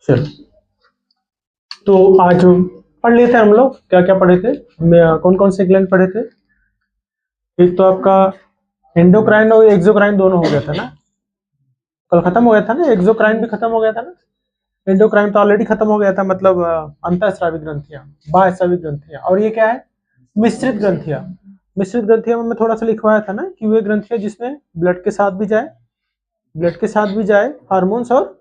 चलो, तो आज पढ़ लिए थे हम लोग, क्या क्या पढ़े थे, कौन कौन से ग्लैंड पढ़े थे। एक तो आपका एंडोक्राइन और एक्सोक्राइन दोनों हो गया था ना, कल खत्म हो गया था ना, एक्सोक्राइन भी खत्म हो गया था ना, एंडोक्राइन तो ऑलरेडी खत्म हो गया था, मतलब अंतःस्रावी ग्रंथियां, बाह्यस्रावी ग्रंथियां। और ये क्या है, मिश्रित ग्रंथियां। मिश्रित ग्रंथियां में मैं थोड़ा सा लिखवाया था ना कि वे ग्रंथियां जिसमें ब्लड के साथ भी जाए, ब्लड के साथ भी जाए हार्मोन्स, और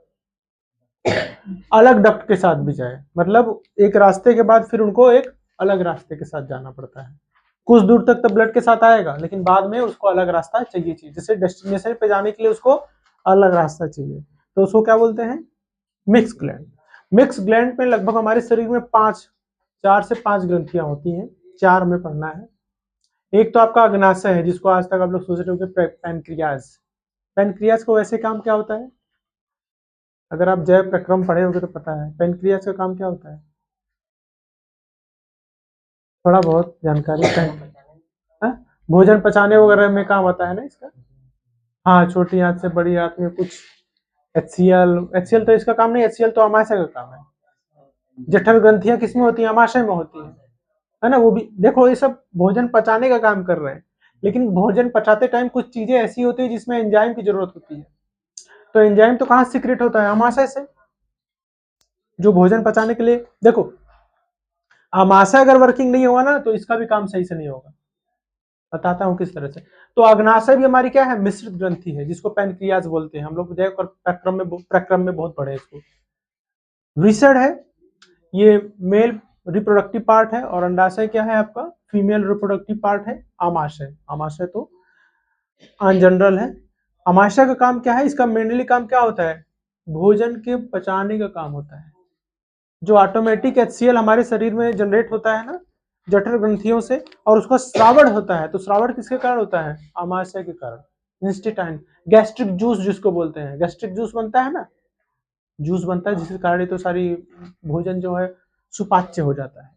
अलग डक्ट के साथ भी जाए, मतलब एक रास्ते के बाद फिर उनको एक अलग रास्ते के साथ जाना पड़ता है। कुछ दूर तक तो ब्लड के साथ आएगा, लेकिन बाद में उसको अलग रास्ता चाहिए, जैसे डेस्टिनेशन पे जाने के लिए उसको अलग रास्ता चाहिए, तो उसको क्या बोलते हैं, मिक्स ग्लैंड। मिक्स ग्लैंड में लगभग हमारे शरीर में 4 से 5 ग्रंथियां होती हैं, 4 में पढ़ना है। एक तो आपका अग्नाशय है, जिसको आज तक आप लोग सोच रहे हो कि पैनक्रियाज। पैनक्रियाज को वैसे काम क्या होता है, अगर आप जैव प्रक्रम पढ़े होंगे तो पता है पैनक्रियाज का काम क्या होता है, थोड़ा बहुत जानकारी है। भोजन पचाने वगैरह में काम आता है ना इसका। हाँ, छोटी आंत से बड़ी आंत में कुछ HCl, HCl तो इसका काम नहीं, HCl तो अमाशय का काम है। जठर ग्रंथियां किसमें होती हैं, अमाशय में होती है ना। वो भी देखो, ये सब भोजन पचाने का काम कर रहे हैं, लेकिन भोजन पचाते टाइम कुछ चीजें ऐसी होती है जिसमें एंजाइम की जरूरत होती है। तो एंजाइम तो कहाँ सीक्रेट होता है, अमाशय से। जो भोजन पचाने के लिए, देखो अमाशय अगर वर्किंग नहीं होगा ना तो इसका भी काम सही से नहीं होगा। बताता हूँ किस तरह से। तो अग्नाशय भी हमारी क्या है, मिश्रित ग्रंथि है, जिसको पैनक्रियाज बोलते हैं। हम लोग जैव प्रक्रम में बहुत पढ़े इसको। विसर्ड है, ये मेल रिप्रोडक्टिव पार्ट है, और अंडाशय क्या है आपका, फीमेल रिप्रोडक्टिव पार्ट है। आमाशय, आमाशय तो अन जनरल है। आमाशय का काम क्या है, इसका मेनली काम क्या होता है, भोजन के पचाने का काम होता है। जो ऑटोमेटिक HCl हमारे शरीर में जनरेट होता है ना जठर ग्रंथियों से, और उसका श्रावण होता है, तो श्रावण किसके कारण होता है, आमाशय के कारण। इंस्टेटाइन, गैस्ट्रिक जूस जिसको बोलते हैं, गैस्ट्रिक जूस बनता है ना, जूस बनता है, जिसके कारण तो सारी भोजन जो है सुपाच्य हो जाता है।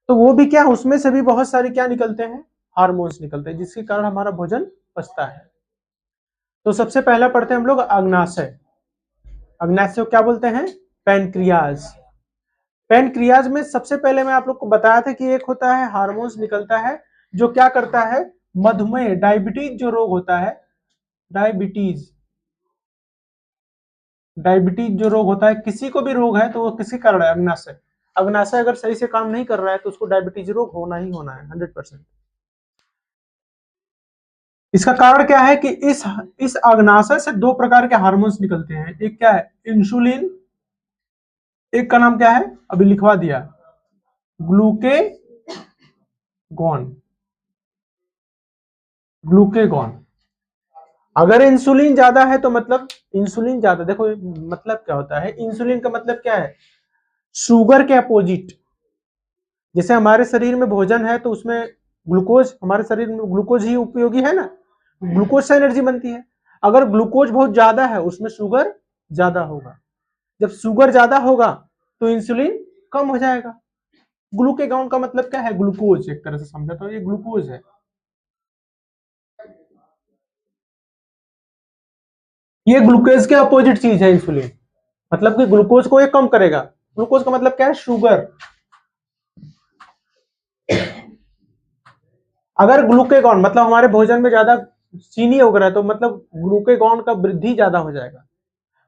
तो वो भी क्या, उसमें से भी बहुत सारे क्या निकलते हैं, हार्मोन्स निकलते हैं, जिसके कारण हमारा भोजन पचता है। तो सबसे पहला पढ़ते हैं हम लोग अग्नाशय। अग्नाशय को क्या बोलते हैं, पैनक्रियाज। पैनक्रियाज में सबसे पहले मैं आप लोग को बताया था कि एक होता है हार्मोन्स निकलता है, जो क्या करता है, मधुमेह, डायबिटीज जो रोग होता है, डायबिटीज, डायबिटीज जो रोग होता है, किसी को भी रोग है तो वो किसके कारण है, अग्नाशय। अग्नाशय अगर सही से काम नहीं कर रहा है तो उसको डायबिटीज रोग होना ही होना है 100%। इसका कारण क्या है कि इस अग्नाशय से 2 प्रकार के हार्मोन्स निकलते हैं। एक क्या है, इंसुलिन, एक का नाम क्या है, अभी लिखवा दिया, ग्लूकेगॉन। ग्लूकेगॉन, अगर इंसुलिन ज्यादा है तो मतलब, इंसुलिन ज्यादा, देखो मतलब क्या होता है, इंसुलिन का मतलब क्या है, शुगर के अपोजिट। जैसे हमारे शरीर में भोजन है तो उसमें ग्लूकोज, हमारे शरीर में ग्लूकोज ही उपयोगी है ना, ग्लूकोज से एनर्जी बनती है। अगर ग्लूकोज बहुत ज्यादा है, उसमें शुगर ज्यादा होगा। जब शुगर ज्यादा होगा तो इंसुलिन कम हो जाएगा। ग्लूकेगॉन का मतलब क्या है, ग्लूकोज, एक तरह से समझा तो ये ग्लूकोज है। ये ग्लूकोज के अपोजिट चीज है इंसुलिन, मतलब कि ग्लूकोज को ये कम करेगा। ग्लूकोज का मतलब क्या है, शुगर। अगर ग्लूकेगॉन मतलब हमारे भोजन में ज्यादा चीनी वगैरह है तो मतलब ग्लूकेगॉन का वृद्धि ज्यादा हो जाएगा।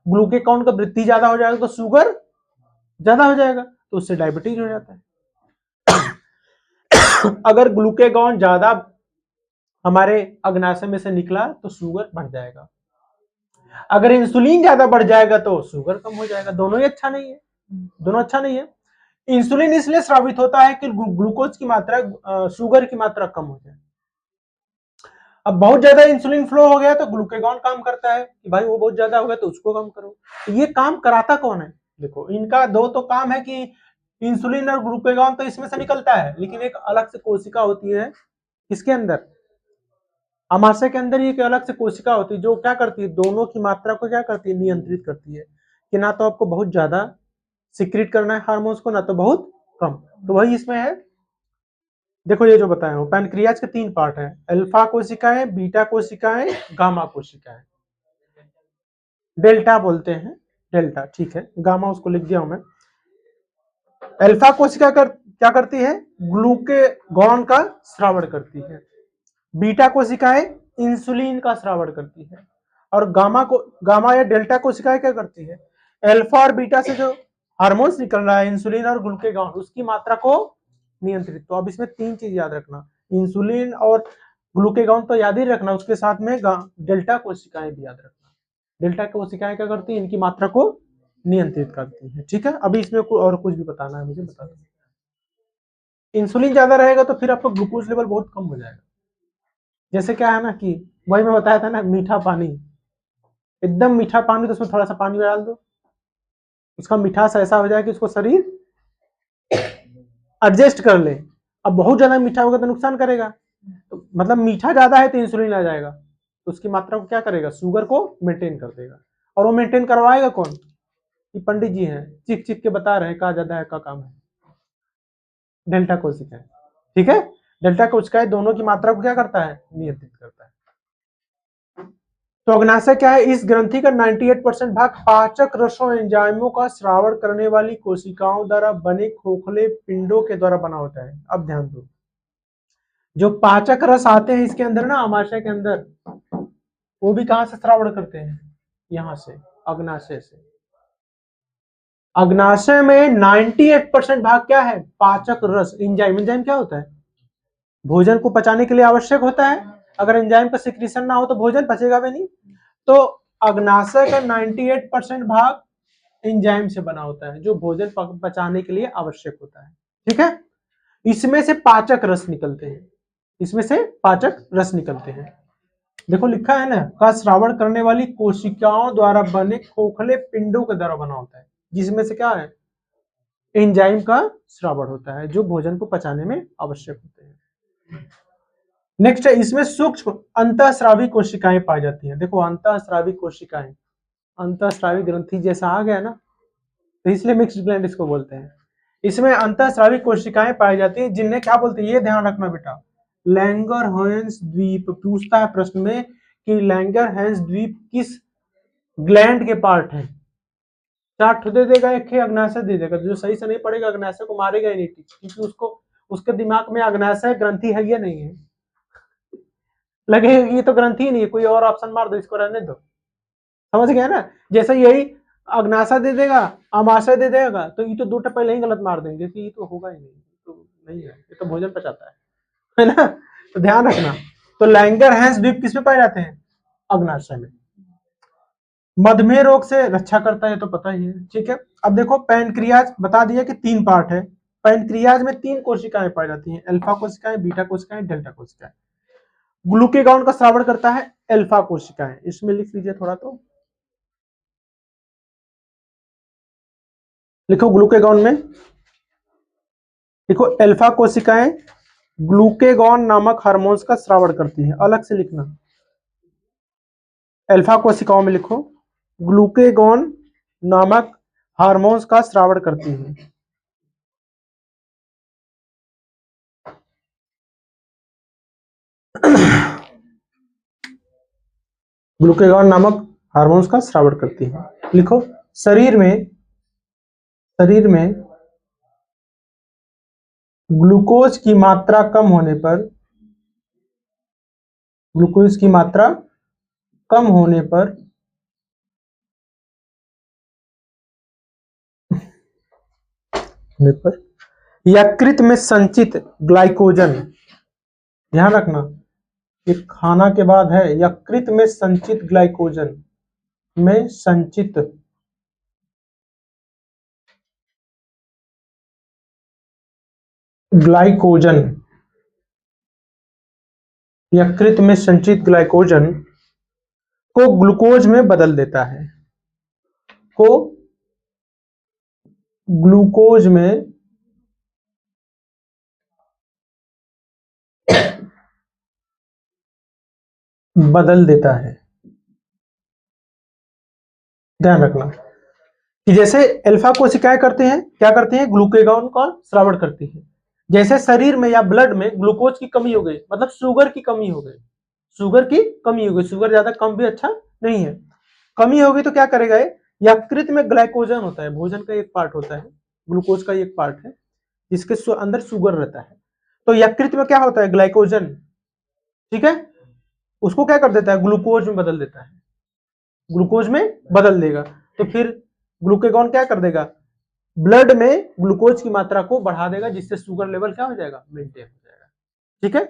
ग्लूकेगॉन का वृद्धि ज्यादा हो जाएगा तो शुगर ज्यादा हो जाएगा, तो उससे डायबिटीज हो जाता है। अगर ग्लूकेगॉन ज्यादा हमारे अग्नाशय में से निकला तो शुगर बढ़ जाएगा। अगर इंसुलिन ज्यादा बढ़ जाएगा तो शुगर कम हो जाएगा। दोनों ही अच्छा नहीं है, दोनों अच्छा नहीं है। इंसुलिन इसलिए स्रावित होता है कि ग्लूकोज की मात्रा, शुगर की मात्रा कम हो जाए। अब बहुत ज्यादा इंसुलिन फ्लो हो गया तो ग्लूकेगॉन काम करता है कि भाई वो बहुत ज्यादा हो गया तो उसको कम करो। तो ये काम कराता कौन है, देखो इनका दो तो काम है कि इंसुलिन और ग्लूकेगॉन तो इसमें से निकलता है, लेकिन एक अलग से कोशिका होती है इसके अंदर, अमाशय के अंदर ही एक अलग से कोशिका होती है जो क्या करती है, दोनों की मात्रा को क्या करती है, नियंत्रित करती है कि ना तो आपको बहुत ज्यादा सिक्रीट करना है हार्मोन्स को, ना तो बहुत कम। तो वही इसमें है। देखो ये जो बताया हूँ, पैनक्रियाज के 3 पार्ट है, अल्फा कोशिकाएं, बीटा कोशिकाएं, गामा कोशिकाएं, डेल्टा बोलते हैं। डेल्टा, ठीक है, गामा उसको लिख दिया हूं मैं। अल्फा कोशिका क्या करती है, ग्लूकेगॉन का स्रावण करती है। बीटा कोशिकाएं इंसुलिन का स्रावण करती है। और गामा या डेल्टा कोशिकाएं क्या करती है, अल्फा और बीटा से जो हार्मोन्स निकल रहा है, इंसुलिन और ग्लूकेगॉन, उसकी मात्रा को नियंत्रित। तो अब इसमें 3 चीज याद रखना, इंसुलिन और ग्लूकेगॉन तो याद ही रखना, उसके साथ में डेल्टा कोशिकाएं भी याद रखना। डेल्टा कोशिकाएं क्या करती है, इनकी मात्रा को नियंत्रित करती है, ठीक है। अभी इसमें और कुछ भी बताना है मुझे, बता दो। इंसुलिन ज्यादा रहेगा तो फिर आपका ग्लूकोज लेवल बहुत कम हो जाएगा। जैसे क्या है ना कि वही मैं बताया था ना, मीठा पानी, एकदम मीठा पानी, तो उसमें थोड़ा सा पानी डाल दो, उसका मिठास ऐसा हो जाए कि उसको शरीर एडजस्ट कर ले। अब बहुत ज्यादा मीठा होगा तो नुकसान करेगा, तो मतलब मीठा ज्यादा है तो इंसुलिन आ जाएगा, तो उसकी मात्रा को क्या करेगा, शुगर को मेंटेन कर देगा। और वो मेंटेन करवाएगा कौन, ये पंडित जी हैं, चिक चिक के बता रहे हैं का ज्यादा है का कम है, डेल्टा कोशिकाएं, ठीक है। डेल्टा कोशिकाएं दोनों की मात्रा को क्या करता है, नियंत्रित करता है। तो अग्नाशय क्या है, इस ग्रंथि का 98% भाग पाचक रसों एंजाइमों का स्रावण करने वाली कोशिकाओं द्वारा बने खोखले पिंडों के द्वारा बना होता है। अब ध्यान दो, जो पाचक रस आते हैं इसके अंदर ना, आमाशय के अंदर, वो भी कहां से स्रावण करते हैं, यहां से, अग्नाशय से। अग्नाशय में 98% भाग क्या है, पाचक रस, एंजाइम। एंजाइम क्या होता है, भोजन को पचाने के लिए आवश्यक होता है। अगर एंजाइम का सिक्रीशन ना हो तो भोजन पचेगा भी नहीं। तो अग्नाशय का 98% भाग एंजाइम से बना होता है, जो भोजन पचाने के लिए आवश्यक होता है, ठीक है। इसमें से पाचक रस निकलते हैं, इसमें से पाचक रस निकलते हैं। देखो लिखा है ना, का श्रावण करने वाली कोशिकाओं द्वारा बने खोखले पिंडों के द्वारा बना होता है, जिसमें से क्या है, एंजाइम का श्रावण होता है, जो भोजन को पचाने में आवश्यक होते हैं। नेक्स्ट है, इसमें सूक्ष्म अंतःस्रावी कोशिकाएं पाई जाती हैं। देखो अंतःस्रावी कोशिकाएं, अंतःस्रावी ग्रंथि जैसा आ गया ना, तो इसलिए मिक्स्ड ग्लैंड इसको बोलते हैं। इसमें अंतःस्रावी कोशिकाएं पाई जाती हैं, जिन्हें क्या बोलते हैं, ये ध्यान रखना बेटा, लैंगरहैंस द्वीप। पूछता है प्रश्न में कि लैंगरहैंस द्वीप किस ग्लैंड के पार्ट है। 4 दे देगा, एक ही अग्नाशय दे देगा, जो सही से नहीं पड़ेगा अग्नाशय को मारेगा ही नहीं, क्योंकि उसको, उसके दिमाग में अग्नाशय ग्रंथि है या नहीं है, लगेगा ये तो ग्रंथि ही नहीं है, कोई और ऑप्शन मार दो, इसको रहने दो। समझ गया ना, जैसे यही अग्नाशय दे देगा, अमाशय दे देगा, तो ये तो 2 पहले ही गलत मार देंगे कि ये तो होगा ही नहीं, तो नहीं है, ये तो भोजन पचाता है ना। तो ध्यान रखना। तो लैंगरहैंस द्वीप किसमें पाए जाते हैं, अग्नाशय में। मधुमेह रोग से रक्षा करता है, तो पता ही है, ठीक है। अब देखो पैनक्रियाज बता दिया कि 3 पार्ट है। पैनक्रियाज में 3 कोशिकाएं पाई जाती हैं, अल्फा कोशिकाएं, बीटा कोशिकाएं, डेल्टा कोशिकाएं। ग्लूकेगॉन का स्रावण करता है अल्फा कोशिकाएं, इसमें लिख लीजिए थोड़ा, तो लिखो ग्लूकेगॉन में, लिखो अल्फा कोशिकाएं ग्लूकेगॉन नामक हार्मोन्स का स्रावण करती है, अलग से लिखना। अल्फा कोशिकाओं में लिखो ग्लूकेगॉन नामक हार्मोन्स का स्रावण करती है। ग्लूकेगॉन नामक हार्मोन्स का स्रावण करती है। लिखो शरीर में ग्लूकोज की मात्रा कम होने पर, ग्लूकोज की मात्रा कम होने पर यकृत में संचित ग्लाइकोजन, ध्यान रखना ये खाना के बाद है, यकृत में संचित ग्लाइकोजन, में संचित ग्लाइकोजन, यकृत में संचित ग्लाइकोजन को ग्लूकोज में बदल देता है, को ग्लूकोज में बदल देता है। ध्यान रखना कि जैसे अल्फा कोशिकाएं करते हैं, क्या करते हैं, ग्लूकेगॉन का स्रावण करती है। जैसे शरीर में या ब्लड में ग्लूकोज की कमी हो गई, मतलब शुगर की कमी हो गई, शुगर की कमी हो गई, शुगर ज्यादा कम भी अच्छा नहीं है, कमी हो गई तो क्या करेगा ये, यकृत में ग्लाइकोजन होता है, भोजन का एक पार्ट होता है, ग्लूकोज का एक पार्ट है जिसके अंदर शुगर रहता है। तो यकृत में क्या होता है, ग्लाइकोजन, ठीक है, उसको क्या कर देता है, ग्लूकोज में बदल देता है, ग्लूकोज में बदल देगा। तो फिर ग्लूकेगॉन क्या कर देगा, ब्लड में ग्लूकोज की मात्रा को बढ़ा देगा, जिससे शुगर लेवल क्या हो जाएगा, मेंटेन हो जाएगा। ठीक है,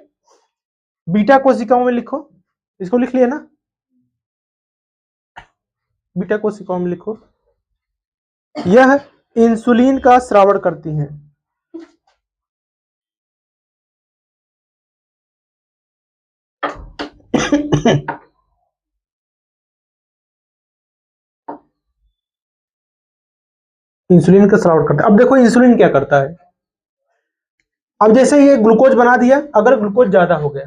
बीटा कोशिकाओं में लिखो, इसको लिख लिया ना, बीटा कोशिकाओं में लिखो, यह इंसुलिन का स्रावण करती हैं। इंसुलिन का स्रावण करता है। अब देखो इंसुलिन क्या करता है, अब जैसे ये ग्लूकोज बना दिया, अगर ग्लूकोज ज्यादा हो गया,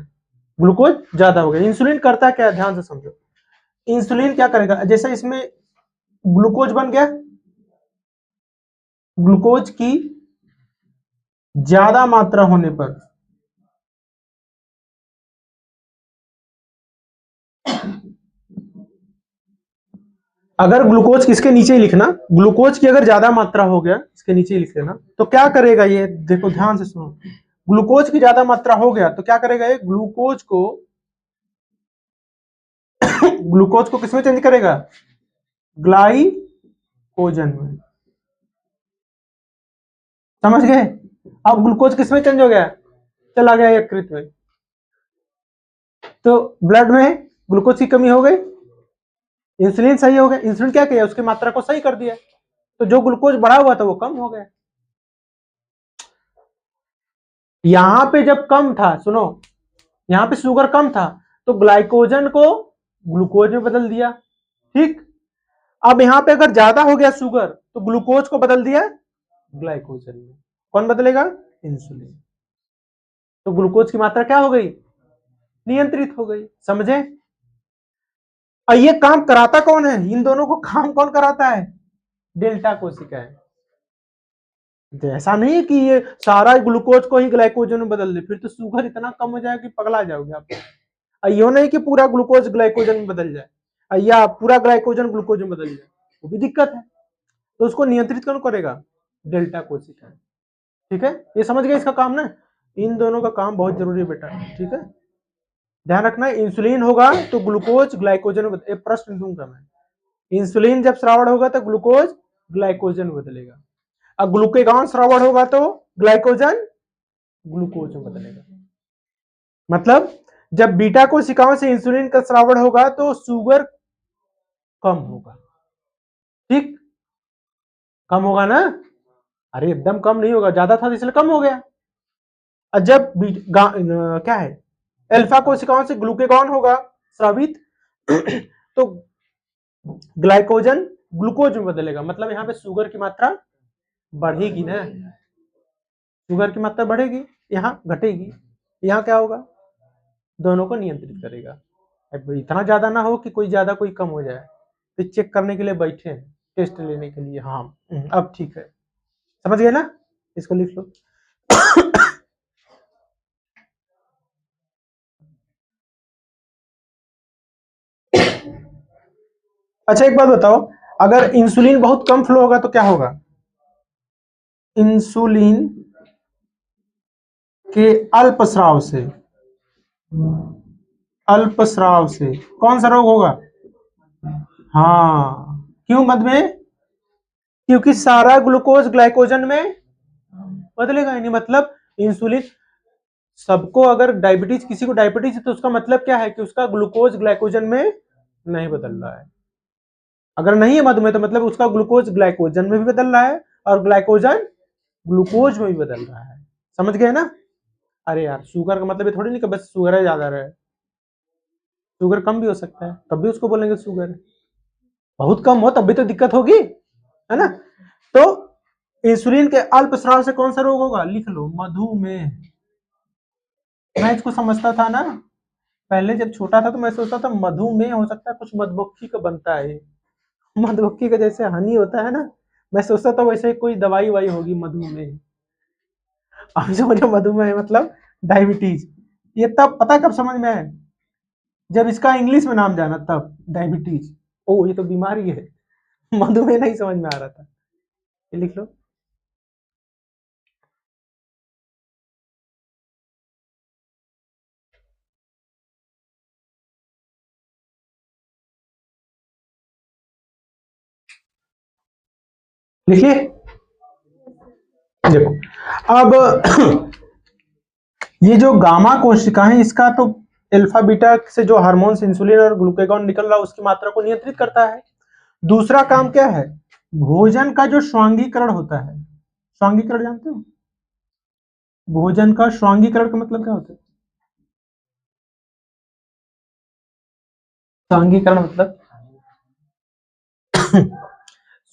ग्लूकोज ज्यादा हो गया, इंसुलिन करता क्या है, ध्यान से समझो। इंसुलिन क्या करेगा, जैसे इसमें ग्लूकोज बन गया, ग्लूकोज की ज्यादा मात्रा होने पर अगर ग्लूकोज किसके नीचे ही लिखना, ग्लूकोज की अगर ज्यादा मात्रा हो गया, इसके नीचे ही लिख लेना, तो क्या करेगा ये, देखो ध्यान से सुनो, ग्लूकोज की ज्यादा मात्रा हो गया तो क्या करेगा ये, ग्लूकोज को किसमें चेंज करेगा, ग्लाइकोजन में। समझ गए, अब ग्लूकोज किसमें चेंज हो गया, चला गया यकृत में, तो ब्लड में ग्लूकोज की कमी हो गई, इंसुलिन सही हो गया, इंसुलिन क्या किया, उसकी मात्रा को सही कर दिया, तो जो ग्लूकोज बढ़ा हुआ था वो कम हो गया। यहां पे जब कम था, सुनो, यहां पे शुगर कम था तो ग्लाइकोजन को ग्लूकोज में बदल दिया, ठीक। अब यहां पे अगर ज्यादा हो गया शुगर तो ग्लूकोज को बदल दिया ग्लाइकोजन में, कौन बदलेगा, इंसुलिन। तो ग्लूकोज की मात्रा क्या हो गई, नियंत्रित हो गई। समझे, और ये काम कराता कौन है, इन दोनों को काम कौन कराता है, डेल्टा कोशिका है। तो ऐसा नहीं है कि ये सारा ग्लूकोज को ही ग्लाइकोजन में बदल दे, फिर तो शुगर इतना कम हो जाएगा कि पगला जाओगे आप। यो नहीं कि पूरा ग्लूकोज ग्लाइकोजन में बदल जाए या पूरा ग्लाइकोजन ग्लूकोज में बदल जाए, वो भी दिक्कत है। तो उसको नियंत्रित कौन करेगा, डेल्टा कोशिका। ठीक है, ये समझ गए इसका काम ना, इन दोनों का काम बहुत जरूरी है बेटा। ठीक है, ध्यान रखना, इंसुलिन होगा तो ग्लूकोज ग्लाइकोजन में एक प्रश्न दूंगा मैं, इंसुलिन जब श्रावण होगा तो ग्लूकोज ग्लाइकोजन में बदलेगा, और ग्लूकेगॉन श्रावण होगा तो ग्लाइकोजन ग्लूकोज में बदलेगा। मतलब जब बीटा कोशिकाओं से इंसुलिन का श्रावण होगा तो शुगर कम होगा, ठीक, कम होगा ना, अरे एकदम कम नहीं होगा, ज्यादा था इसलिए कम हो गया। और जब क्या है, अल्फा कोशिकाओं से ग्लूकेगॉन होगा स्रावित तो ग्लाइकोजन ग्लूकोज में बदलेगा, मतलब यहाँ पे शुगर की मात्रा बढ़ेगी ना, शुगर की मात्रा बढ़ेगी, यहाँ घटेगी, यहाँ क्या होगा, दोनों को नियंत्रित करेगा। अब इतना ज्यादा ना हो कि कोई ज्यादा कोई कम हो जाए, तो चेक करने के लिए बैठे हैं, टेस्ट लेने के लिए। हाँ अब ठीक है, समझ गए ना, इसको लिख लो। अच्छा एक बात बताओ, अगर इंसुलिन बहुत कम फ्लो होगा तो क्या होगा, इंसुलिन के अल्पस्राव से, अल्पस्राव से कौन सा रोग होगा, हाँ क्यों, मधुमेह, क्योंकि सारा ग्लूकोज ग्लाइकोजन में बदलेगा ही नहीं। मतलब इंसुलिन, सबको अगर डायबिटीज, किसी को डायबिटीज है तो उसका मतलब क्या है कि उसका ग्लूकोज ग्लाइकोजन में नहीं बदल रहा है। अगर नहीं है मधुमेह तो मतलब उसका ग्लूकोज ग्लाइकोजन में भी बदल रहा है और ग्लाइकोजन ग्लूकोज में भी बदल रहा है। समझ गए ना, अरे यार शुगर का मतलब ये थोड़ी नहीं कि बस शुगर है ज्यादा रहे, शुगर कम भी हो सकता है, तब भी उसको बोलेंगे शुगर है, बहुत कम हो तब भी तो दिक्कत होगी, है ना। तो इंसुलिन के अल्पस्राव से कौन सा रोग होगा, लिख लो, मधुमेह। मैं इसको समझता था ना, पहले जब छोटा था तो मैं सोचता था मधुमेह हो सकता है कुछ मधुमक्खी का बनता है, मधुमक्खी का जैसे हनी होता है ना, मैं सोचता था वैसे कोई दवाई वाई होगी मधुमेह। अब जो मुझे मधुमेह मतलब डायबिटीज, ये तब पता कब समझ में आया, जब इसका इंग्लिश में नाम जाना तब, डायबिटीज, ओ ये तो बीमारी है। मधुमेह नहीं समझ में आ रहा था, ये लिख लो। लिखिए। देखो अब ये जो गामा कोशिका है इसका तो अल्फा बीटा से जो हार्मोन्स इंसुलिन और ग्लूकागॉन निकल रहा है उसकी मात्रा को नियंत्रित करता है। दूसरा काम क्या है, भोजन का जो स्वांगीकरण होता है, स्वांगीकरण जानते हो? भोजन का स्वांगीकरण का मतलब क्या होता है? स्वांगीकरण मतलब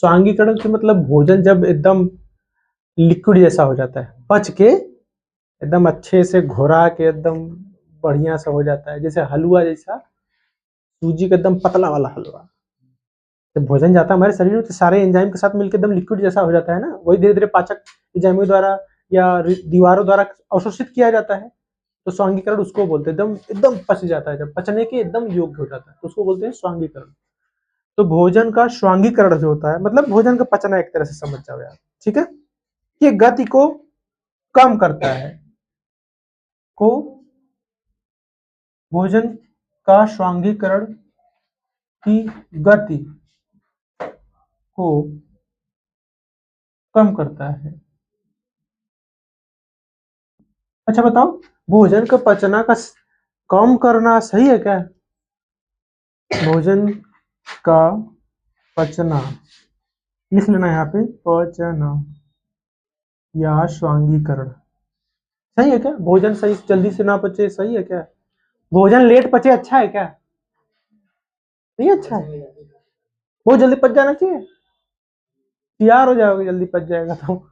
स्वांगीकरण से मतलब भोजन जब एकदम लिक्विड जैसा हो जाता है, पच के एकदम अच्छे से घोरा के एकदम बढ़िया सा हो जाता है, जैसे हलवा जैसा, सूजी का एकदम पतला वाला हलवा। जब भोजन जाता है हमारे शरीर में तो सारे एंजाइम के साथ मिलकर एकदम लिक्विड जैसा हो जाता है ना, वही धीरे धीरे पाचक एंजाइमों द्वारा या दीवारों द्वारा अवशोषित किया जाता है। तो स्वांगीकरण उसको बोलते हैं, एकदम एकदम पच जाता है, जब पचने के एकदम योग्य हो जाता है तो उसको बोलते हैं स्वांगीकरण। तो भोजन का स्वांगीकरण जो होता है मतलब भोजन का पचना, एक तरह से समझ जाओ यार, ठीक है। ये गति को कम करता है, को भोजन का स्वांगीकरण की गति को कम करता है। अच्छा बताओ, भोजन का पचना का कम करना सही है क्या? भोजन का पचना लिख लेना यहाँ पे, पचना या स्वांगीकरण सही है क्या? भोजन सही जल्दी से ना पचे सही है क्या? भोजन लेट पचे अच्छा है क्या? नहीं अच्छा है, बहुत जल्दी पच जाना चाहिए, तैयार हो जाओगे जल्दी पच जाएगा तो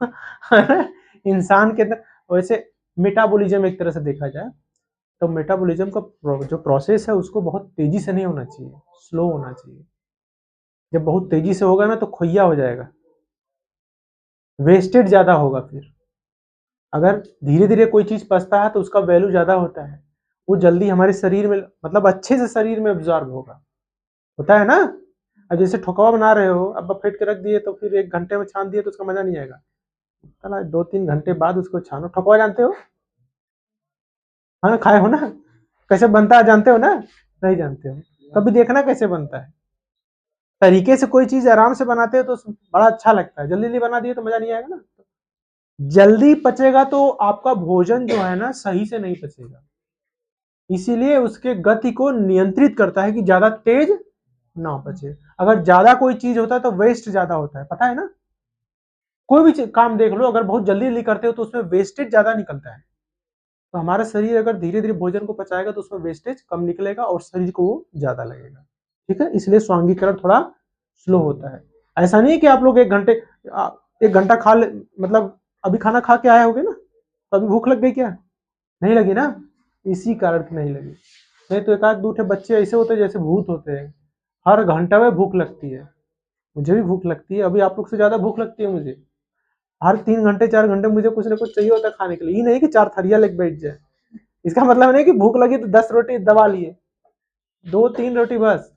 इंसान के अंदर वैसे मेटाबॉलिज्म एक तरह से देखा जाए तो मेटाबॉलिज्म का जो प्रोसेस है उसको बहुत तेजी से नहीं होना चाहिए, स्लो होना चाहिए। जब बहुत तेजी से होगा ना तो खोइया हो जाएगा, वेस्टेज ज्यादा होगा। फिर अगर धीरे धीरे कोई चीज पचता है तो उसका वैल्यू ज्यादा होता है, वो जल्दी हमारे शरीर में मतलब अच्छे से शरीर में एब्जॉर्ब होगा, होता है ना। अब जैसे ठोकवा बना रहे हो, अब फेंट के रख दिए तो फिर 1 घंटे में छान दिए तो उसका मजा नहीं आएगा, है ना, 2-3 घंटे बाद उसको छानो। ठोकवा जानते हो? हाँ खाए हो ना, कैसे बनता है जानते हो ना? नहीं जानते हो, कभी देखना कैसे बनता है। तरीके से कोई चीज आराम से बनाते हो तो बड़ा अच्छा लगता है, जल्दी जल्दी बना दिए तो मजा नहीं आएगा ना। जल्दी पचेगा तो आपका भोजन जो है ना सही से नहीं पचेगा, इसीलिए उसके गति को नियंत्रित करता है कि ज्यादा तेज ना पचे। अगर ज्यादा कोई चीज होता है तो वेस्ट ज्यादा होता है, पता है ना। कोई भी काम देख लो, अगर बहुत जल्दी जल्दी करते हो तो उसमें वेस्टेज ज्यादा निकलता है। तो हमारा शरीर अगर धीरे धीरे भोजन को पचाएगा तो उसमें वेस्टेज कम निकलेगा और शरीर को वो ज्यादा लगेगा, ठीक है। इसलिए स्वांगीकरण थोड़ा स्लो होता है। ऐसा नहीं कि आप लोग 1 घंटा खा ले, मतलब अभी खाना खा के आए होगे ना तो अभी भूख लग गई क्या? नहीं लगी ना, इसी कारण नहीं लगी। नहीं तो एक आध दूठे बच्चे ऐसे होते हैं जैसे भूत होते हैं, हर घंटे में भूख लगती है। मुझे भी भूख लगती है, अभी आप लोग से ज्यादा भूख लगती है मुझे। हर 3 घंटे 4 घंटे मुझे कुछ ना कुछ चाहिए होता है खाने के लिए, ये नहीं कि 4 थरिया लेके बैठ जाए। इसका मतलब नहीं कि भूख लगी तो 10 रोटी दबा लिए, 2-3 रोटी बस।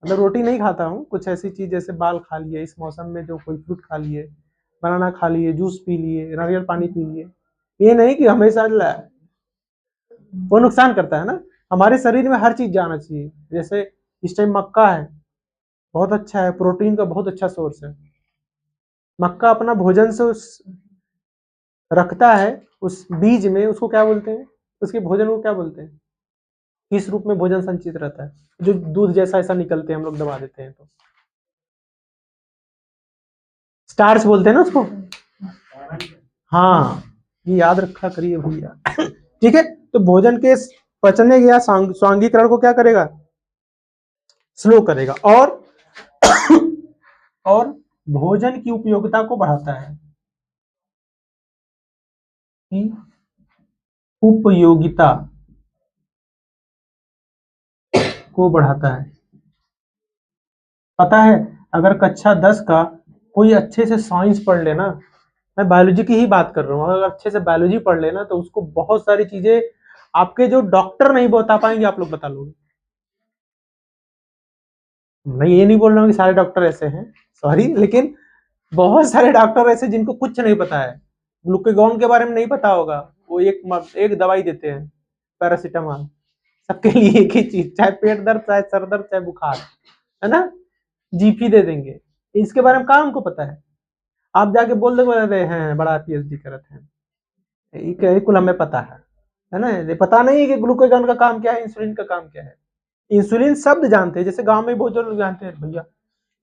मतलब रोटी नहीं खाता हूँ, कुछ ऐसी चीज जैसे बाल खा लिए इस मौसम में, जो कोई फ्रूट खा लिए, बनाना खा लिए, जूस पी लिए, नारियल पानी पी लिए। ये नहीं कि हमेशा वो नुकसान करता है ना। हमारे शरीर में हर चीज जाना चाहिए, जैसे इस टाइम मक्का है, बहुत अच्छा है, प्रोटीन का बहुत अच्छा सोर्स है। मक्का अपना भोजन से रखता है, उस बीज में उसको क्या बोलते हैं, उसके भोजन को क्या बोलते हैं, किस रूप में भोजन संचित रहता है, जो दूध जैसा ऐसा निकलते हैं हम लोग दबा देते हैं तो स्टार्च बोलते हैं ना उसको। हाँ, ये याद रखा करिए भैया। ठीक है, तो भोजन के पचने या स्वांगीकरण को क्या करेगा, स्लो करेगा, और भोजन की उपयोगिता को बढ़ाता है, की उपयोगिता को बढ़ाता है। पता है, अगर कक्षा 10 का कोई अच्छे से साइंस पढ़ लेना, मैं बायोलॉजी की ही बात कर रहा हूँ, अगर अच्छे से बायोलॉजी पढ़ लेना तो उसको बहुत सारी चीजें आपके जो डॉक्टर नहीं बता पाएंगे आप लोग बता लोगे। मैं ये नहीं बोल रहा हूँ कि सारे डॉक्टर ऐसे हैं, सॉरी, लेकिन बहुत सारे डॉक्टर ऐसे जिनको कुछ नहीं पता है, ग्लूकागॉन के बारे में नहीं पता होगा, वो एक दवाई देते हैं, पैरासीटामोल, सबके लिए एक ही चीज, चाहे पेट दर्द, चाहे सर दर्द, चाहे बुखार, है ना, जीपी दे देंगे। इसके बारे में कहाँ हमको पता है? आप जाके बोल दोगे अरे हैं बड़ा पीएचडी करते हैं, ये कुल हमें पता है ना। ये पता नहीं है कि ग्लूकागॉन का काम क्या है, इंसुलिन का काम क्या है। इंसुलिन शब्द जानते हैं, जैसे गांव में बहुत लोग जानते हैं भैया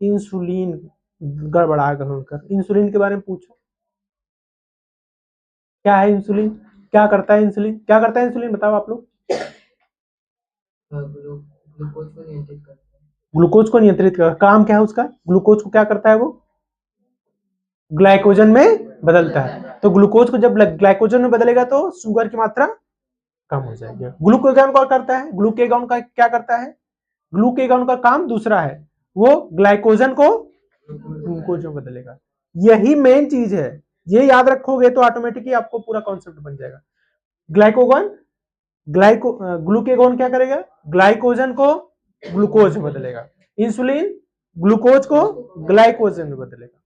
इंसुलिन गड़बड़ा कर उनकर, इंसुलिन के बारे में पूछो क्या है इंसुलिन, क्या करता है इंसुलिन, क्या करता है इंसुलिन, बताओ आप लोग। ग्लूकोज को नियंत्रित कर, काम क्या है उसका, ग्लूकोज को क्या करता है वो, ग्लाइकोजन में बदलता है। तो ग्लूकोज को जब ग्लाइकोजन में बदलेगा तो शुगर की मात्रा कम हो जाएगी। ग्लूकागॉन क्या करता है, ग्लूकागॉन का क्या करता है, ग्लूकागॉन का काम दूसरा है, वो ग्लाइकोजन को ग्लूकोज में बदलेगा। यही मेन चीज है, ये याद रखोगे तो ऑटोमेटिकली आपको पूरा कॉन्सेप्ट बन जाएगा। ग्लाइकोगॉन ग्लूकागॉन क्या करेगा, ग्लाइकोजन को ग्लूकोज में बदलेगा, इंसुलिन ग्लूकोज को ग्लाइकोजन में बदलेगा।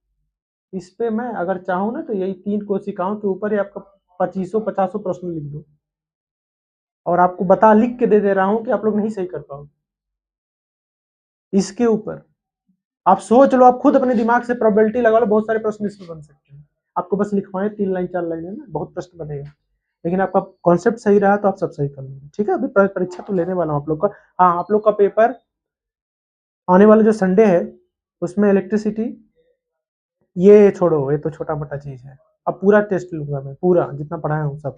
इस पे मैं अगर चाहूं ना तो यही 3 कोशिकाओं के ऊपर ही आपका 2500-50 प्रश्न लिख दो, और आपको बता लिख के दे रहा हूं कि आप लोग नहीं सही कर पाओगे इसके ऊपर। आप सोच लो, आप खुद अपने दिमाग से प्रोबेबिलिटी लगा लो, बहुत सारे प्रश्न इसमें बन सकते हैं। आपको बस लिखवाएं 3 लाइन 4 लाइन में बहुत प्रश्न बनेगा, लेकिन आपका कॉन्सेप्ट सही रहा तो आप सब सही कर लोगे। ठीक है, अभी परीक्षा तो लेने वाला हूँ आप लोग का। हाँ, आप लोग का पेपर आने वाला जो संडे है उसमें इलेक्ट्रिसिटी, ये छोड़ो, ये तो छोटा मोटा चीज है। अब पूरा टेस्ट लूंगा मैं, पूरा जितना पढ़ाया हूँ सब।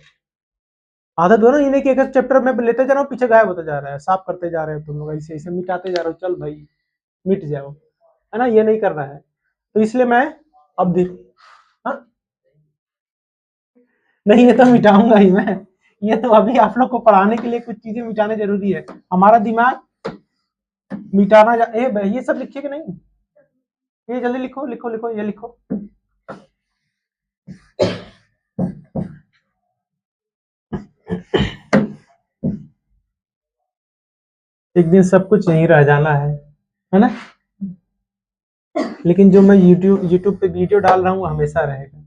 आदत हो ना इन्हें कि एक चैप्टर में लेते जा रहा हूँ, पीछे गायब होता जा रहा है, साफ करते जा रहे हो तुम लोग, ऐसे ऐसे मिटाते जा रहे हो, चल भाई मिट जाओ, है ना, ये नहीं करना है। तो इसलिए मैं अब भी, हाँ नहीं, ये तो मिटाऊंगा ही मैं, ये तो अभी आप लोग को पढ़ाने के लिए कुछ चीजें मिटाने जरूरी है। हमारा दिमाग मिटाना ये सब लिखिए कि नहीं, ये जल्दी लिखो लिखो लिखो, ये लिखो। एक दिन सब कुछ यहीं रह जाना है ना, लेकिन जो मैं यूट्यूब पे वीडियो डाल रहा हूँ वो हमेशा रहेगा,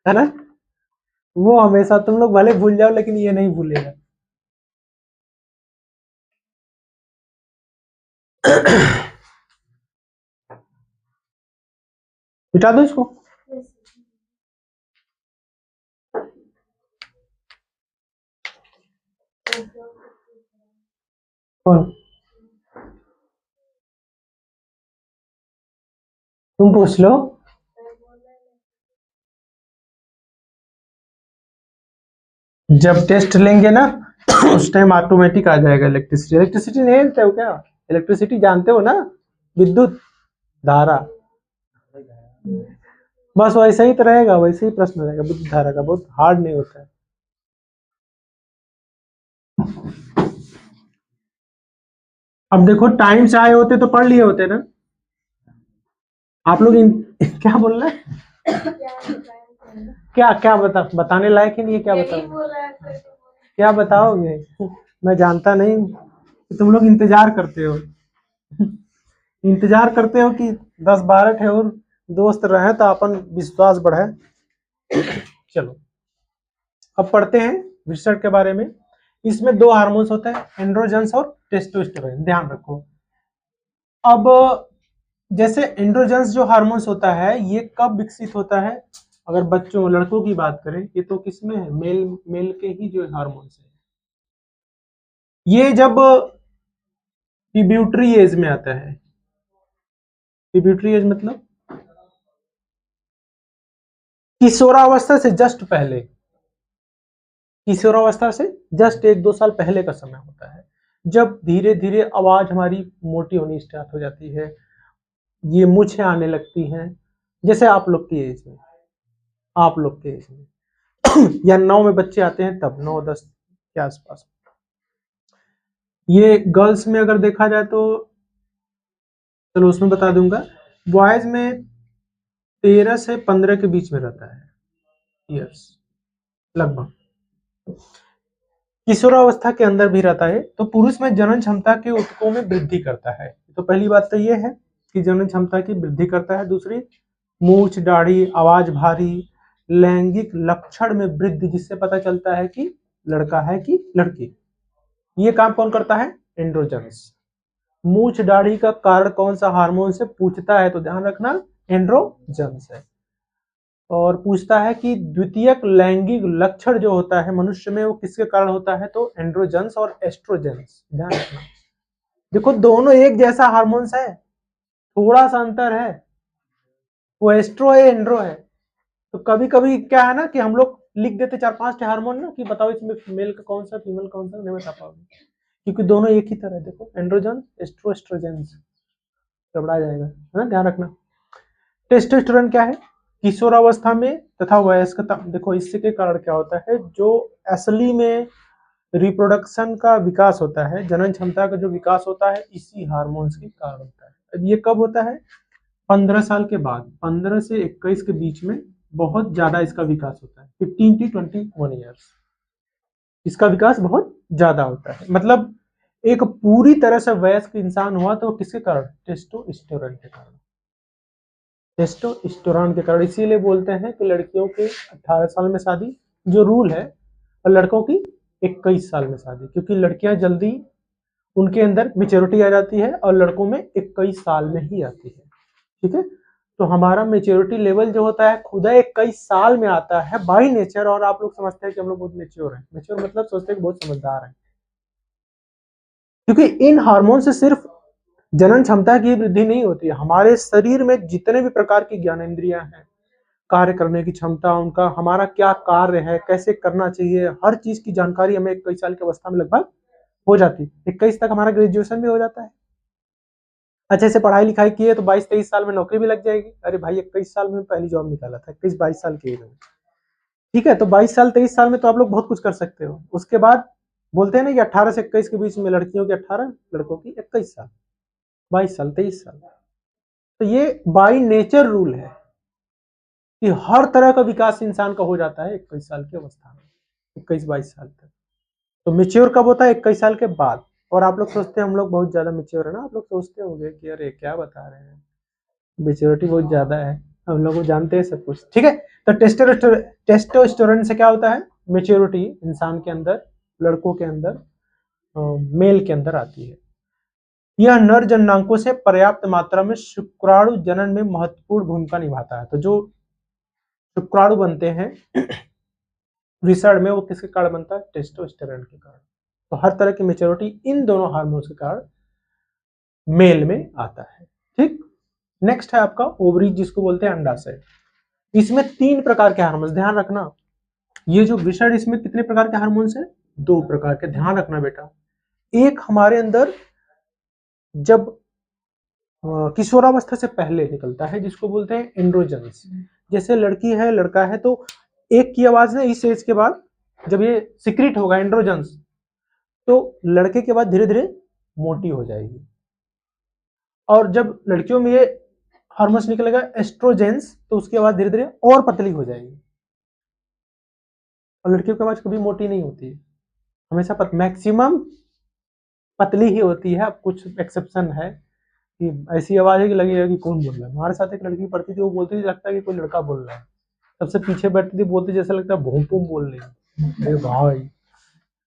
है ना, वो हमेशा, तुम लोग भले भूल जाओ लेकिन ये नहीं भूलेगा। मिटा दो इसको। कौन, तुम पूछ लो। जब टेस्ट लेंगे ना उस टाइम ऑटोमेटिक आ जाएगा इलेक्ट्रिसिटी। इलेक्ट्रिसिटी नहीं जानते हो क्या, इलेक्ट्रिसिटी जानते हो ना, विद्युत धारा, बस वैसा ही तो रहेगा, वैसे ही प्रश्न रहेगा विद्युत धारा का, बहुत हार्ड नहीं होता है। अब देखो टाइम से आए होते तो पढ़ लिए होते ना आप लोग क्या बोल रहे हैं, क्या क्या बताने लायक ही नहीं है, क्या बताओ, क्या बताओगे, मैं जानता नहीं, तुम लोग इंतजार करते हो, इंतजार करते हो कि 10-12 ठे और दोस्त रहे तो अपन विश्वास बढ़े। चलो अब पढ़ते हैं रिसर्च के बारे में। इसमें 2 हार्मोन्स होते हैं, एंड्रोजन्स और टेस्टोस्टेरोन, ध्यान रखो। अब जैसे एंड्रोजन्स जो हार्मोन्स होता है ये कब विकसित होता है, अगर बच्चों लड़कों की बात करें, ये तो किसमें है, मेल मेल के ही जो हार्मोन्स है, ये जब पिब्यूटरी एज में आता है। पिब्यूटरी एज मतलब किशोरावस्था से जस्ट पहले, किशोरावस्था से जस्ट 1-2 साल पहले का समय होता है, जब धीरे धीरे आवाज हमारी मोटी होनी स्टार्ट हो जाती है, ये मूछें आने लगती हैं, जैसे आप लोग की एज में, आप लोग के एज में या 9 में बच्चे आते हैं तब, 9-10 के आसपास। ये गर्ल्स में अगर देखा जाए तो चलो उसमें बता दूंगा, बॉयज में 13 से 15 के बीच में रहता है ईयर्स लगभग। किशोरावस्था के अंदर भी रहता है, तो पुरुष में जनन क्षमता के ऊतकों में वृद्धि करता है। तो पहली बात तो ये है कि जनन क्षमता की वृद्धि करता है। दूसरी, मूछ, दाढ़ी, आवाज भारी, लैंगिक लक्षण में वृद्धि, जिससे पता चलता है कि लड़का है कि लड़की। ये काम कौन करता है? एंड्रोजन्स। मूछ दाढ़ी का कारण कौन सा हार्मोन से पूछता है, तो ध्यान रखना एंड्रोजन्स है। और पूछता है कि द्वितीयक लैंगिक लक्षण जो होता है मनुष्य में वो किसके कारण होता है, तो एंड्रोजन्स और एस्ट्रोजेंस। ध्यान रखना, देखो दोनों एक जैसा हार्मोन्स है, थोड़ा सा अंतर है, वो एस्ट्रो है एंड्रो है। तो कभी कभी क्या है ना कि हम लोग लिख देते 4-5 हार्मोन ना कि बताओ इसमें मेल का कौन सा फीमेल कौन सा, नहीं बता पाओगे क्योंकि दोनों एक ही तरह। देखो एंड्रोजन एस्ट्रो एस्ट्रोजेंस, गड़बड़ा जाएगा, है ना, ध्यान रखना। टेस्टोस्टेरोन क्या है? किशोरावस्था में तथा वयस्कता, देखो इससे के कारण क्या होता है, जो असली में रिप्रोडक्शन का विकास होता है, जनन क्षमता का जो विकास होता है, इसी हार्मोन्स के कारण होता है। अब ये कब होता है? 15 साल के बाद, 15 से 21 के बीच में बहुत ज्यादा इसका विकास होता है। 15 to 21 ईयर्स इसका विकास बहुत ज्यादा होता है। मतलब एक पूरी तरह से वयस्क इंसान हुआ तो किसके कारण? टेस्टोस्टेरोन के कारण। टेस्टोस्टेरोन के कारण। इसीलिए बोलते हैं कि लड़कियों के 18 साल में शादी जो रूल है, और लड़कों की 21 साल में शादी, क्योंकि लड़कियां जल्दी उनके अंदर मेच्योरिटी आ जाती है और लड़कों में 21 साल में ही आती है। ठीक है, तो हमारा मेच्योरिटी लेवल जो होता है खुदा 21 साल में आता है बाई नेचर। और आप लोग समझते हैं कि हम लोग बहुत मेच्योर हैं। मेच्योर मतलब सोचते हैं कि बहुत समझदार हैं, क्योंकि इन हार्मोन से सिर्फ जनन क्षमता की वृद्धि नहीं होती है, हमारे शरीर में जितने भी प्रकार की ज्ञानेंद्रियां हैं, कार्य करने की क्षमता, उनका हमारा क्या कार्य है, कैसे करना चाहिए, हर चीज की जानकारी हमें 21 साल की अवस्था में लगभग हो जाती है। 21 तक हमारा ग्रेजुएशन भी हो जाता है, अच्छे से पढ़ाई लिखाई किए तो 22-23 साल में नौकरी भी लग जाएगी। अरे भाई 21 साल में पहली जॉब निकाला था, 21-22 साल की एज में। ठीक है, तो 22 साल 23 साल में तो आप लोग बहुत कुछ कर सकते हो। उसके बाद बोलते हैं ना कि 18 से 21 के बीच में लड़कियों की 18, लड़कों की 21 साल, 22 साल 23 साल। तो ये बाई नेचर रूल है कि हर तरह का विकास इंसान का हो जाता है 21 साल की अवस्था में, 21-22 साल तक। तो मेच्योर कब होता है? 21 साल के बाद। और आप लोग सोचते हैं हम लोग बहुत ज्यादा मेच्योर है ना, आप लोग सोचते होंगे कि अरे क्या बता रहे हैं, मेच्योरिटी बहुत ज्यादा है, हम लोग जानते हैं सब कुछ। ठीक है, तो टेस्टोस्टेरोन से क्या होता है? मेच्योरिटी इंसान के अंदर, लड़कों के अंदर, मेल के अंदर आती है। यह नर जननांगों से पर्याप्त मात्रा में शुक्राणु जनन में महत्वपूर्ण भूमिका निभाता है। तो जो शुक्राणु बनते हैं विषाणु में, वो किसके कारण बनता है? टेस्टोस्टेरोन के कारण। तो हर तरह की मेच्योरिटी इन दोनों हार्मोन्स के कारण मेल में आता है। ठीक, नेक्स्ट है आपका ओवरी, जिसको बोलते हैं अंडाशय। इसमें 3 प्रकार के हार्मोन्स, ध्यान रखना। ये जो विषाणु, इसमें कितने प्रकार के हार्मोन्स हैं? 2 प्रकार के, ध्यान रखना बेटा। एक हमारे अंदर जब किशोरावस्था से पहले निकलता है, जिसको बोलते हैं एंड्रोजन्स। जैसे लड़की है लड़का है, तो एक की आवाज ना इस एज के बाद जब ये सिक्रिट होगा एंड्रोजन्स, तो लड़के के बाद धीरे धीरे मोटी हो जाएगी। और जब लड़कियों में ये हार्मोन्स निकलेगा एस्ट्रोजेंस, तो उसकी आवाज धीरे धीरे और पतली हो जाएगी। और लड़कियों की आवाज कभी मोटी नहीं होती है, हमेशा मैक्सिमम पतली ही होती है। अब कुछ एक्सेप्शन है कि ऐसी आवाज है कि लगेगा कि कौन बोल रहा है। हमारे साथ एक लड़की पढ़ती थी, वो बोलती थी लगता है कि कोई लड़का बोल रहा है। सबसे पीछे बैठती थी, बोलती जैसा लगता है भूम भूम बोल रही है। अरे भाई,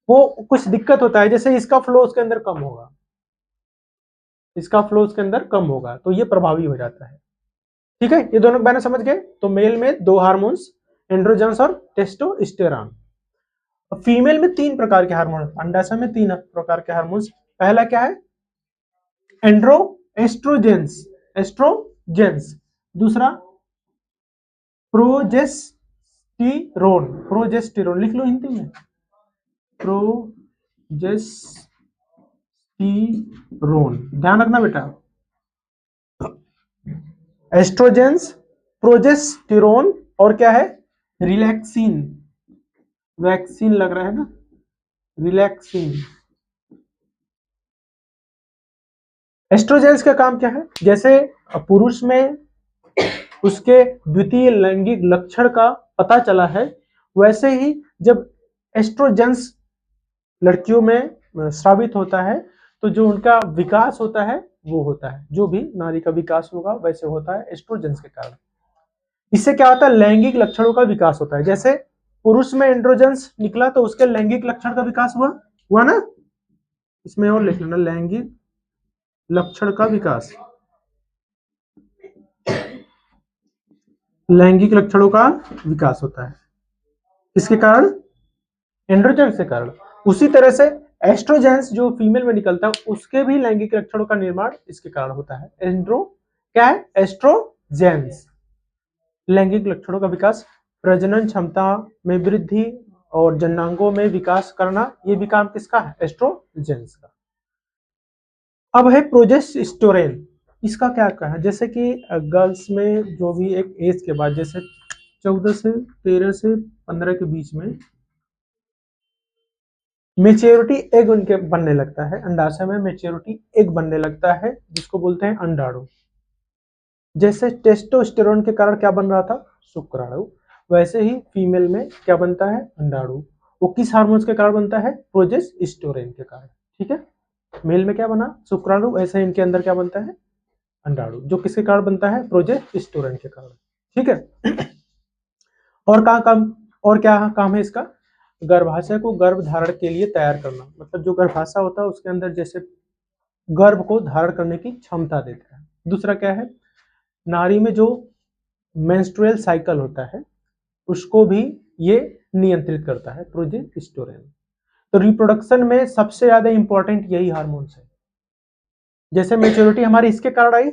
वो कुछ दिक्कत होता है, जैसे इसका फ्लो उसके अंदर कम होगा, इसका फ्लो उसके अंदर कम होगा, तो ये प्रभावी हो जाता है। ठीक है, ये दोनों मैंने समझ गए। तो मेल में 2 हार्मोन्स, एंड्रोजन्स और टेस्टोस्टेरोन। फीमेल में 3 प्रकार के हार्मोन, अंडाशय में 3 प्रकार के हार्मोन्स। पहला क्या है? Oestrogens, oestrogens. दूसरा प्रोजेस्टेरोन, प्रोजेस्टेरोन लिख लो हिंदी में, प्रोजेस्टेरोन। ध्यान रखना बेटा, एस्ट्रोजेंस, प्रोजेस्टेरोन, और क्या है? रिलैक्सिन, वैक्सीन लग रहा है ना, रिलैक्सिन। एस्ट्रोजेंस का काम क्या है? जैसे पुरुष में उसके द्वितीय लैंगिक लक्षण का पता चला है, वैसे ही जब एस्ट्रोजेंस लड़कियों में स्रावित होता है, तो जो उनका विकास होता है वो होता है, जो भी नारी का विकास होगा वैसे होता है एस्ट्रोजेंस के कारण। इससे क्या होता है, लैंगिक लक्षणों का विकास होता है। जैसे पुरुष में एंड्रोजेंस निकला तो उसके लैंगिक लक्षण का विकास हुआ ना, इसमें और लिख लेना, लैंगिक लक्षण का विकास, लैंगिक लक्षणों का विकास होता है इसके कारण, एंड्रोजेंस के कारण। उसी तरह से एस्ट्रोजेंस जो फीमेल में निकलता है उसके भी लैंगिक लक्षणों का निर्माण इसके कारण होता है। क्या है, एस्ट्रोजेंस, लैंगिक लक्षणों का विकास, प्रजनन क्षमता में वृद्धि और जननांगों में विकास करना, ये भी काम किसका है, एस्ट्रोजेंस का। अब है प्रोजेस्टेरोन, इसका क्या कहना है, जैसे कि गर्ल्स में जो भी एक एज के बाद, जैसे 14 से 13 से 15 के बीच में मेच्योरिटी एग उनके बनने लगता है, अंडाशय में मेच्योरिटी एग बनने लगता है जिसको बोलते हैं अंडाणु। जैसे टेस्टोस्टेरोन के कारण क्या बन रहा था, शुक्राणु, वैसे ही फीमेल में क्या बनता है, अंडाणु। वो किस हार्मोन के कारण बनता है, प्रोजेस्टेरोन के कारण। ठीक है, मेल में क्या बना, शुक्राणु, वैसे ही इनके अंदर क्या बनता है, अंडाणु, जो किसके कारण बनता है, प्रोजेस्टेरोन के कारण। ठीक है, और और क्या काम है इसका, गर्भाशय को गर्भ धारण के लिए तैयार करना, मतलब जो गर्भाशय होता है उसके अंदर जैसे गर्भ को धारण करने की क्षमता देता है। दूसरा क्या है, नारी में जो मेंस्ट्रुअल साइकिल होता है उसको भी ये नियंत्रित करता है, प्रोजेस्टेरोन। तो रिप्रोडक्शन में सबसे ज्यादा इंपॉर्टेंट यही हार्मोन्स है। जैसे मेच्योरिटी हमारी इसके कारण आई,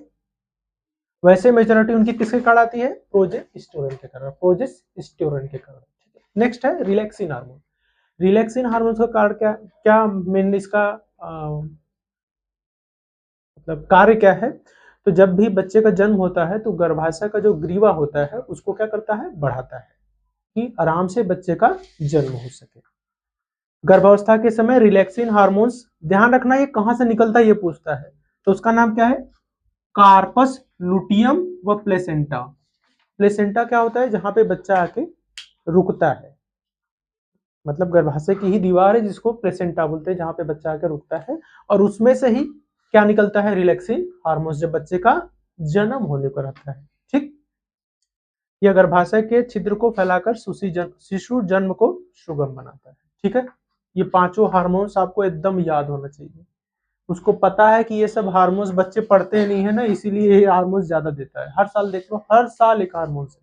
वैसे मेजोरिटी उनकी किसके कारण आती है, प्रोजेस्टेरोन के कारण, प्रोजेस्टेरोन के कारण। नेक्स्ट है रिलैक्सिन हार्मोन। रिलैक्सिन हार्मोन का कारण क्या क्या मेन इसका मतलब कार्य क्या है, तो जब भी बच्चे का जन्म होता है तो गर्भाशय का जो ग्रीवा होता है उसको क्या करता है, बढ़ाता है कि आराम से बच्चे का जन्म हो सके। गर्भावस्था के समय रिलैक्सिन हार्मोन्स, ध्यान रखना ये कहां से निकलता है ये पूछता है, तो उसका नाम क्या है, कार्पस लुटियम व प्लेसेंटा। प्लेसेंटा क्या होता है, जहां पे बच्चा आके रुकता है, मतलब गर्भाशय की ही दीवार है जिसको प्लेसेंटा बोलते हैं, जहां पे बच्चा आके रुकता है, और उसमें से ही क्या निकलता है, रिलैक्सिन हार्मोन, जब बच्चे का जन्म होने को रहता है। ठीक, यह गर्भाशय के छिद्र को फैलाकर शिशु जन्म को सुगम बनाता है। ठीक है, ये पांचों हार्मोन्स आपको एकदम याद होना चाहिए। उसको पता है कि ये सब हार्मोन्स बच्चे पढ़ते नहीं है ना, इसीलिए ये हार्मोन्स ज्यादा देता है। हर साल देख लो, हर साल एक हार्मोन्स है,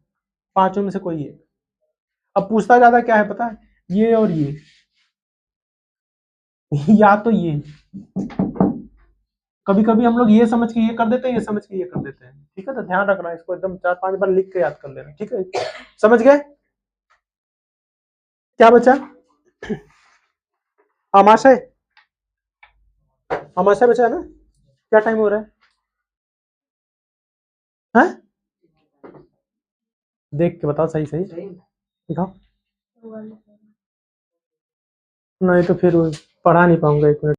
पांचों में से कोई एक। अब पूछता ज्यादा क्या है पता है, ये और ये या तो ये, कभी कभी हम लोग ये समझ के ये कर देते हैं, ये समझ के ये कर देते हैं। ठीक है, तो ध्यान रखना, इसको एकदम 4-5 बार लिख के याद कर लेना। ठीक है, समझ गए, क्या बचा, आमाशय, आमाशय बचा है ना, क्या टाइम हो रहा है, हाँ? देख के बताओ, सही सही दिखाओ, नहीं तो फिर पढ़ा नहीं पाऊंगा 1 मिनट।